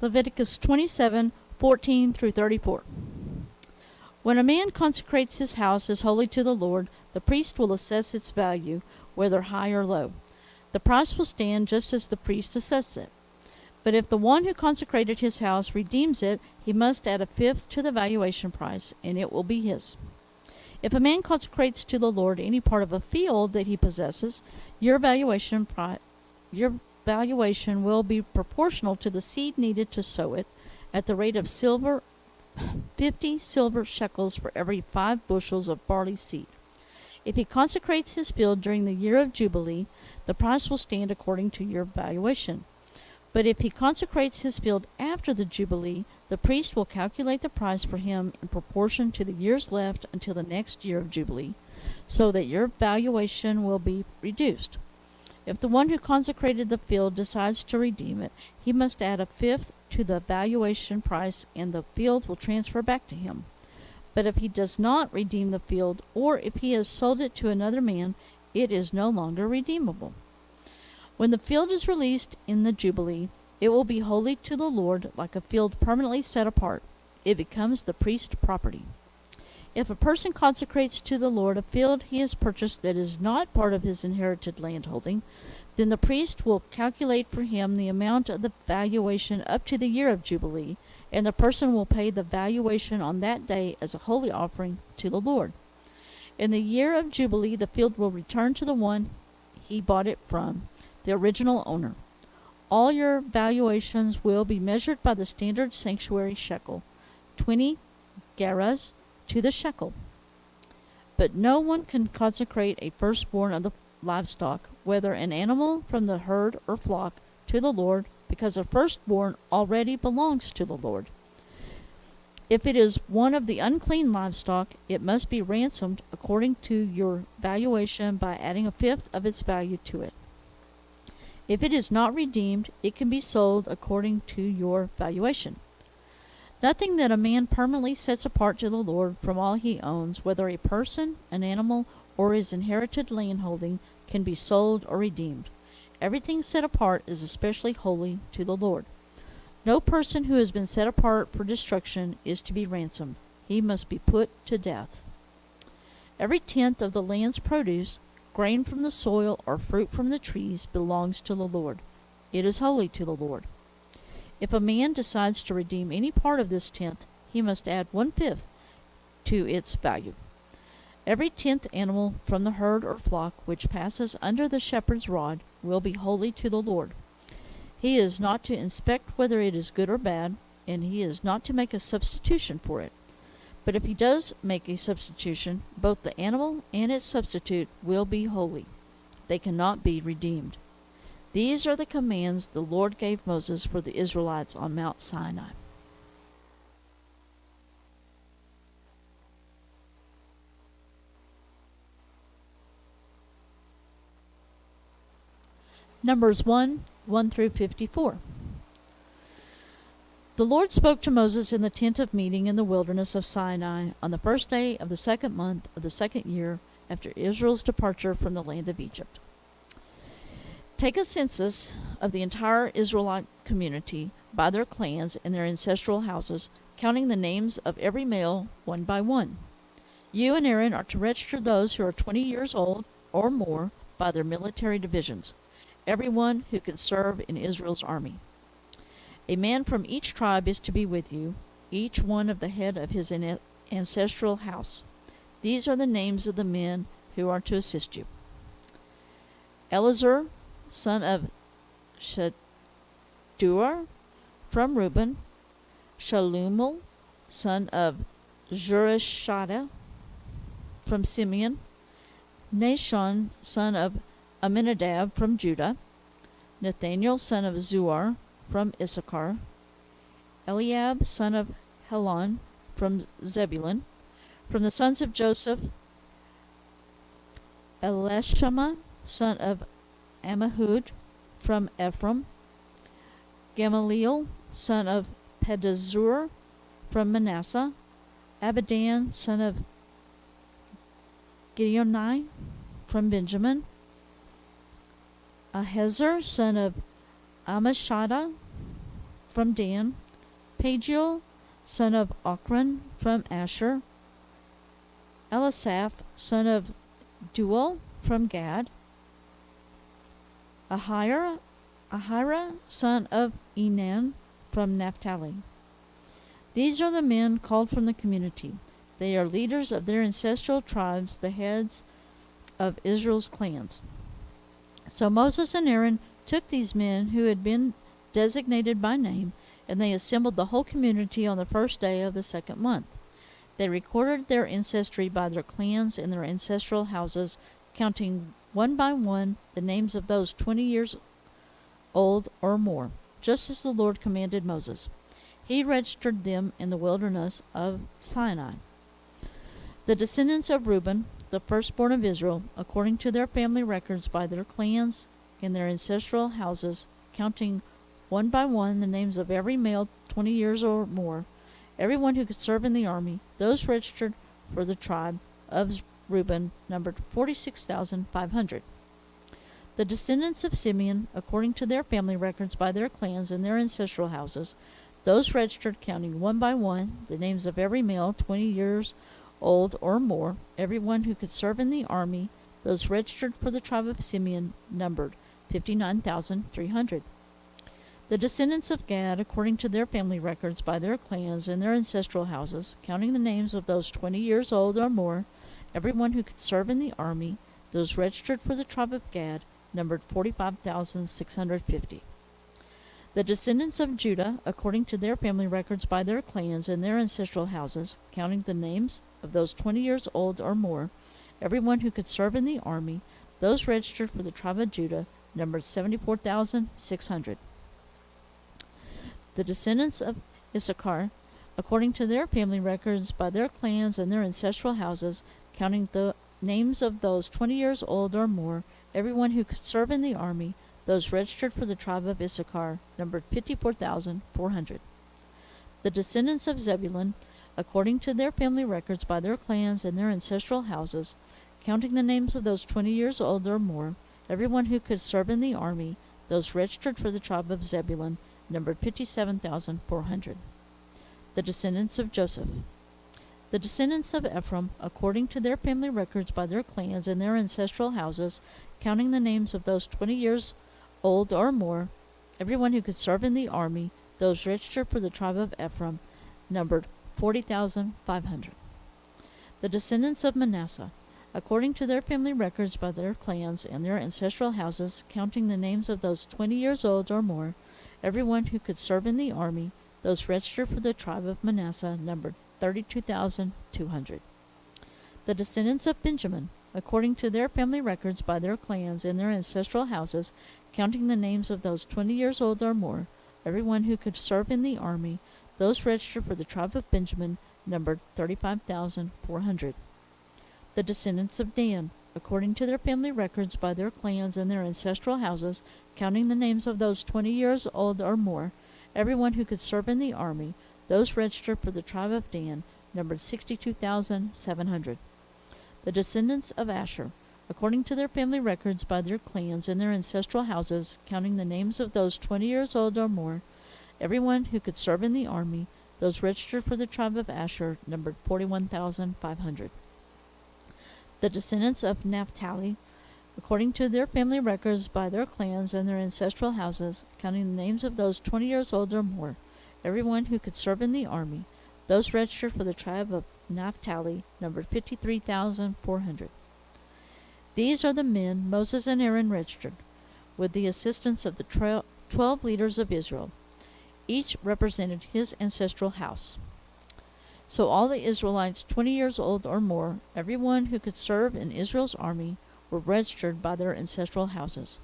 Leviticus 27:14 through 34. When a man consecrates his house as holy to the Lord, the priest will assess its value, whether high or low. The price will stand just as the priest assessed it. But if the one who consecrated his house redeems it, he must add a fifth to the valuation price, and it will be his. If a man consecrates to the Lord any part of a field that he possesses, your valuation will be proportional to the seed needed to sow it, at the rate of 50 silver shekels for every 5 bushels of barley seed. If he consecrates his field during the year of Jubilee, the price will stand according to your valuation. But if he consecrates his field after the Jubilee, the priest will calculate the price for him in proportion to the years left until the next year of Jubilee, so that your valuation will be reduced. If the one who consecrated the field decides to redeem it, he must add a fifth to the valuation price, and the field will transfer back to him. But if he does not redeem the field, or if he has sold it to another man, it is no longer redeemable. When the field is released in the Jubilee, it will be holy to the Lord, like a field permanently set apart. It becomes the priest's property. If a person consecrates to the Lord a field he has purchased that is not part of his inherited landholding, then the priest will calculate for him the amount of the valuation up to the year of Jubilee, and the person will pay the valuation on that day as a holy offering to the Lord. In the year of Jubilee, the field will return to the one he bought it from, the original owner. All your valuations will be measured by the standard sanctuary shekel, 20 gerahs to the shekel. But no one can consecrate a firstborn of the livestock, whether an animal from the herd or flock, to the Lord, because a firstborn already belongs to the Lord. If it is one of the unclean livestock, it must be ransomed according to your valuation by adding a fifth of its value to it. If it is not redeemed, it can be sold according to your valuation. Nothing that a man permanently sets apart to the Lord from all he owns, whether a person, an animal, or his inherited landholding, can be sold or redeemed. Everything set apart is especially holy to the Lord. No person who has been set apart for destruction is to be ransomed. He must be put to death. Every tenth of the land's produce, grain from the soil or fruit from the trees, belongs to the Lord. It is holy to the Lord. If a man decides to redeem any part of this tenth, he must add 1/5 to its value. Every 10th animal from the herd or flock which passes under the shepherd's rod will be holy to the Lord. He is not to inspect whether it is good or bad, and he is not to make a substitution for it. But if he does make a substitution, both the animal and its substitute will be holy. They cannot be redeemed. These are the commands the Lord gave Moses for the Israelites on Mount Sinai. Numbers 1 through 54. The Lord spoke to Moses in the tent of meeting in the wilderness of Sinai on the first day of the 2nd month of the 2nd year after Israel's departure from the land of Egypt. Take a census of the entire Israelite community by their clans and their ancestral houses, counting the names of every male one by one. You and Aaron are to register those who are 20 years old or more by their military divisions, everyone who can serve in Israel's army. A man from each tribe is to be with you, each one of the head of his ancestral house. These are the names of the men who are to assist you. Elazar, son of Shadur, from Reuben. Shalumiel, son of Zurishaddah, from Simeon. Nashon, son of Aminadab, from Judah. Nathaniel, son of Zuar, from Issachar. Eliab, son of Helon, from Zebulun. From the sons of Joseph, Elishama, son of Ammihud, from Ephraim. Gamaliel, son of Pedazur, from Manasseh. Abidan, son of Gideoni, from Benjamin. Ahiezer, son of Ammishaddai, from Dan, Pagiel, son of Ochran, from Asher, Elisaph, son of Duel, from Gad, Ahira, son of Enan, from Naphtali. These are the men called from the community. They are leaders of their ancestral tribes, the heads of Israel's clans. So Moses and Aaron took these men who had been designated by name, and they assembled the whole community on the first day of the second month. They recorded their ancestry by their clans and their ancestral houses, counting one by one the names of those 20 years old or more, just as the Lord commanded Moses. He registered them in the wilderness of Sinai. The descendants of Reuben, the firstborn of Israel, according to their family records by their clans and their ancestral houses, counting one by one the names of every male 20 years or more, everyone who could serve in the army, those registered for the tribe of Reuben numbered 46,500. The descendants of Simeon, according to their family records by their clans and their ancestral houses, those registered counting one by one the names of every male 20 years old or more, everyone who could serve in the army, those registered for the tribe of Simeon numbered 59,300. The descendants of Gad, according to their family records by their clans and their ancestral houses, counting the names of those 20 years old or more, everyone who could serve in the army, those registered for the tribe of Gad, numbered 45,650. The descendants of Judah, according to their family records by their clans and their ancestral houses, counting the names of those 20 years old or more, everyone who could serve in the army, those registered for the tribe of Judah, numbered 74,600. The descendants of Issachar, according to their family records by their clans and their ancestral houses, counting the names of those 20 years old or more, everyone who could serve in the army, those registered for the tribe of Issachar, numbered 54,400. The descendants of Zebulun, according to their family records by their clans and their ancestral houses, counting the names of those 20 years old or more, everyone who could serve in the army, those registered for the tribe of Zebulun, numbered 57,400. The descendants of Joseph. The descendants of Ephraim, according to their family records by their clans and their ancestral houses, counting the names of those 20 years old or more, everyone who could serve in the army, those registered for the tribe of Ephraim, numbered 40,500. The descendants of Manasseh, according to their family records by their clans and their ancestral houses, counting the names of those 20 years old or more, everyone who could serve in the army, those registered for the tribe of Manasseh, numbered 32,200. The descendants of Benjamin, according to their family records by their clans and their ancestral houses, counting the names of those 20 years old or more, everyone who could serve in the army, those registered for the tribe of Benjamin, numbered 35,400. The descendants of Dan, according to their family records by their clans and their ancestral houses, counting the names of those 20 years old or more, everyone who could serve in the army, those registered for the tribe of Dan, numbered 62,700. The descendants of Asher, according to their family records by their clans and their ancestral houses, counting the names of those 20 years old or more, everyone who could serve in the army, those registered for the tribe of Asher, numbered 41,500. The descendants of Naphtali, according to their family records by their clans and their ancestral houses, counting the names of those 20 years old or more, everyone who could serve in the army, those registered for the tribe of Naphtali, numbered 53,400. These are the men Moses and Aaron registered, with the assistance of the 12 leaders of Israel. Each represented his ancestral house. So all the Israelites 20 years old or more, everyone who could serve in Israel's army, were registered by their ancestral houses.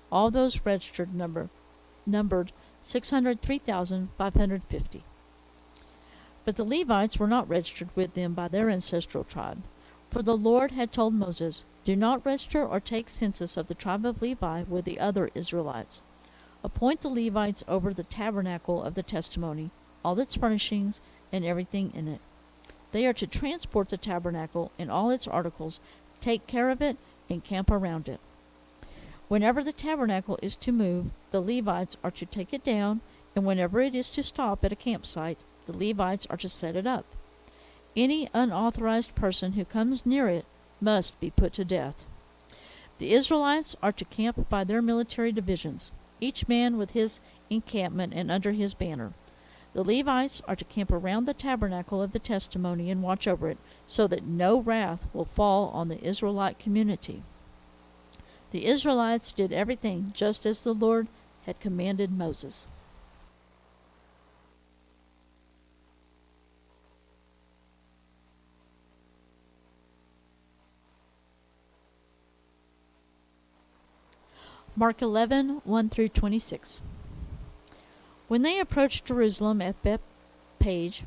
All those registered numbered 603,550. But the Levites were not registered with them by their ancestral tribe. For the Lord had told Moses, "Do not register or take census of the tribe of Levi with the other Israelites. Appoint the Levites over the tabernacle of the testimony, all its furnishings, and everything in it. They are to transport the tabernacle and all its articles, take care of it, and camp around it. Whenever the tabernacle is to move, the Levites are to take it down and whenever it is to stop at a campsite, the Levites are to set it up. Any unauthorized person who comes near it must be put to death. The Israelites are to camp by their military divisions, each man with his encampment and under his banner. The Levites are to camp around the tabernacle of the testimony and watch over it, so that no wrath will fall on the Israelite community. The Israelites did everything just as the Lord had commanded Moses. Mark 11, 1-26. When they approached Jerusalem at Bethphage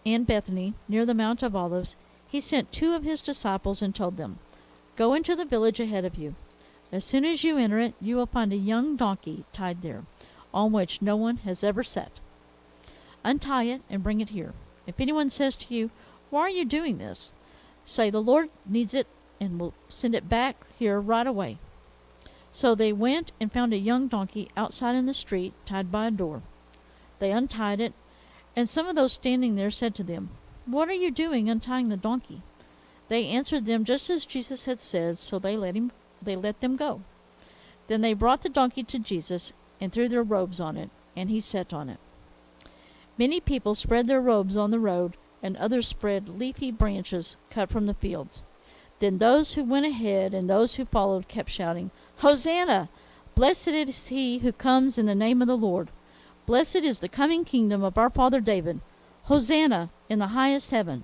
and Bethany, near the Mount of Olives, he sent 2 of his disciples and told them, "Go into the village ahead of you. As soon as you enter it, you will find a young donkey tied there, on which no one has ever sat. Untie it and bring it here. If anyone says to you, 'Why are you doing this?' say, 'The Lord needs it, and will send it back here right away.'" So they went and found a young donkey outside in the street, tied by a door. They untied it, and some of those standing there said to them, "What are you doing untying the donkey?" They answered them just as Jesus had said, so they let them go. Then they brought the donkey to Jesus and threw their robes on it, and he sat on it. Many people spread their robes on the road, and others spread leafy branches cut from the fields. Then those who went ahead and those who followed kept shouting, "Hosanna! Blessed is he who comes in the name of the Lord. Blessed is the coming kingdom of our father David. Hosanna in the highest heaven."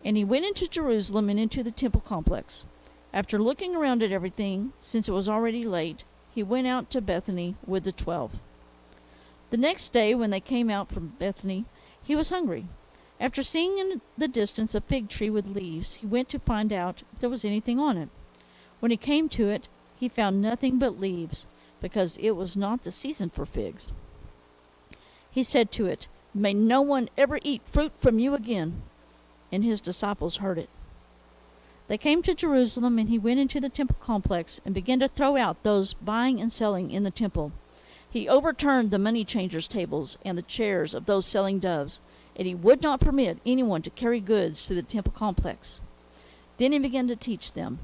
And he went into Jerusalem and into the temple complex. After looking around at everything, since it was already late, he went out to Bethany with the 12. The next day, when they came out from Bethany, he was hungry. After seeing in the distance a fig tree with leaves, he went to find out if there was anything on it. When he came to it, he found nothing but leaves, because it was not the season for figs. He said to it, "May no one ever eat fruit from you again." And his disciples heard it. They came to Jerusalem, and he went into the temple complex and began to throw out those buying and selling in the temple. He overturned the money changers' tables and the chairs of those selling doves, and he would not permit anyone to carry goods to the temple complex. Then he began to teach them,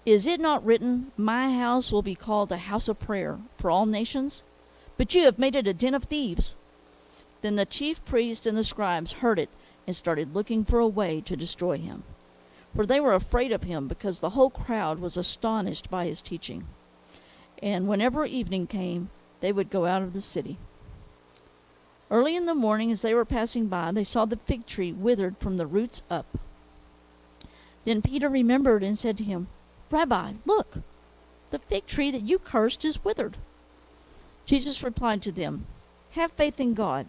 "Is it not written, 'My house will be called a house of prayer for all nations'? But you have made it a den of thieves." Then the chief priests and the scribes heard it and started looking for a way to destroy him. For they were afraid of him, because the whole crowd was astonished by his teaching. And whenever evening came, they would go out of the city. Early in the morning, as they were passing by, they saw the fig tree withered from the roots up. Then Peter remembered and said to him, "Rabbi, look, the fig tree that you cursed is withered." Jesus replied to them, "Have faith in God.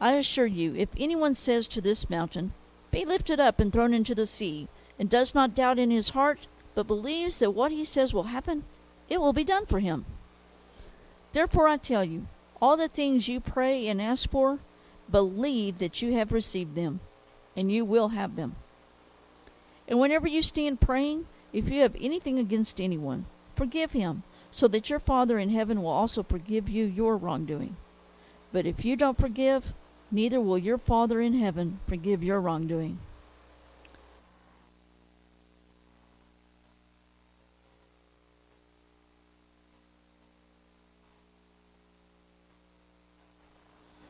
I assure you, if anyone says to this mountain, 'Be lifted up and thrown into the sea,' and does not doubt in his heart, but believes that what he says will happen, it will be done for him. Therefore I tell you, all the things you pray and ask for, believe that you have received them, and you will have them. And whenever you stand praying, if you have anything against anyone, forgive him, so that your Father in heaven will also forgive you your wrongdoing. But if you don't forgive, neither will your Father in heaven forgive your wrongdoing."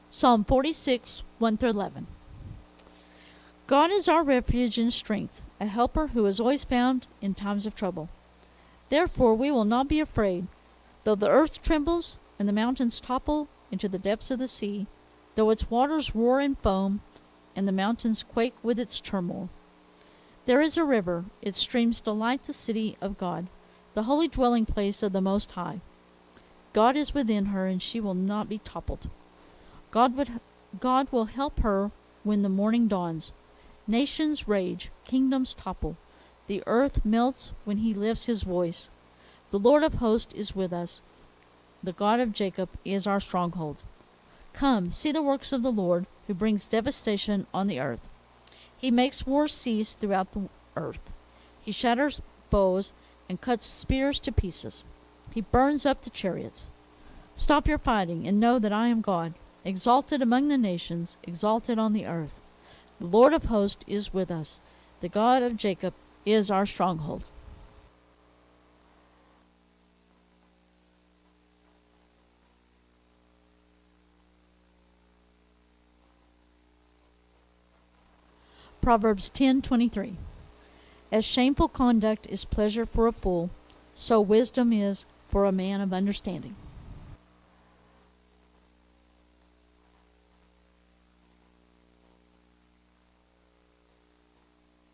Psalm 46, 1-11. God is our refuge and strength, a helper who is always found in times of trouble. Therefore we will not be afraid, though the earth trembles and the mountains topple into the depths of the sea, though its waters roar and foam, and the mountains quake with its turmoil. There is a river, its streams delight the city of God, the holy dwelling place of the Most High. God is within her, and she will not be toppled. God will help her when the morning dawns. Nations rage, kingdoms topple. The earth melts when he lifts his voice. The Lord of hosts is with us. The God of Jacob is our stronghold. Come, see the works of the Lord, who brings devastation on the earth. He makes war cease throughout the earth. He shatters bows and cuts spears to pieces. He burns up the chariots. Stop your fighting, and know that I am God, exalted among the nations, exalted on the earth. The Lord of hosts is with us. The God of Jacob is our stronghold. Proverbs 10:23. As shameful conduct is pleasure for a fool, so wisdom is for a man of understanding.